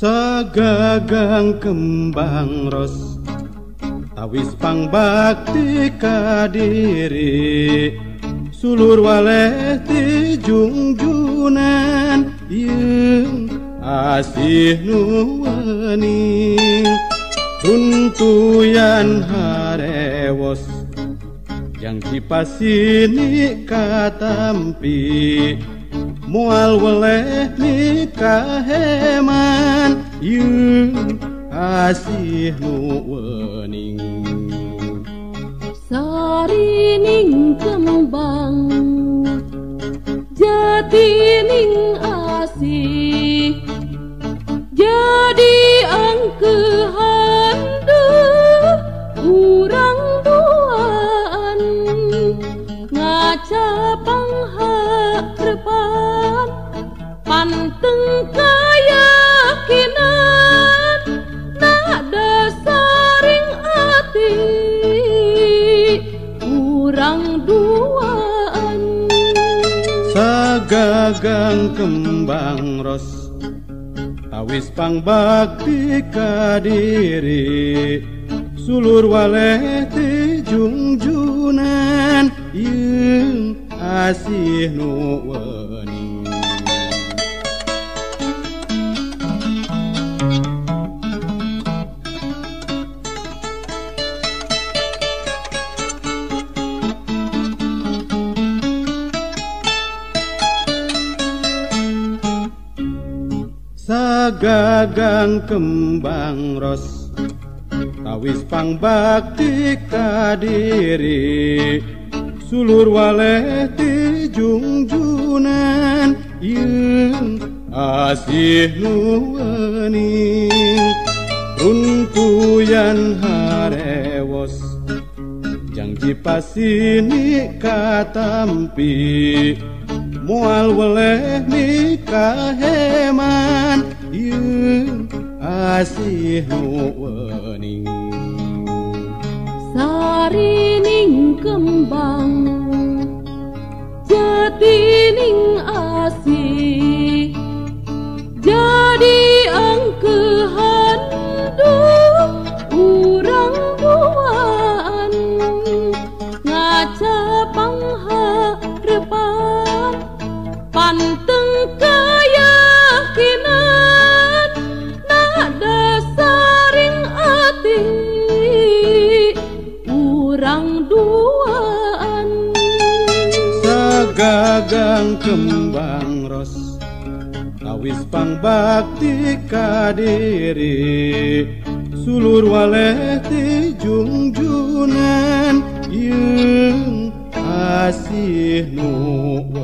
Sagagang kembang ros tawis pangbakti kadiri sulur waleh ti jungjunan yeung asih nuwening runtuyan harewos yang dipasini katampi mual weleh nikah heman yeung asih nuwening sarining kembang jatining asih jadi angkehan urang duaan ngaca pangharepan panteng kayakinan nak dasaring ati urang duaan sagagang kembang ros tawis pangbakti kadiri sulur waleh ti jungjunan yeung asih nuwening sagagang kembang ros tawis pangbakti kadiri sulur waleh ti jungjunan yeung asih nuwening runtuyan harewos janji pasini katampi mual weleh nikah heman yeung asih nuwening sarining kembang jatining asih jadi angkehan urang duaan ngaca pangharepan panteng kayakinan nak dasaring ati urang duaan sagagang kembang ros tawis pangbakti kadiri sulur waleh ti jungjunan yeung asih nuwening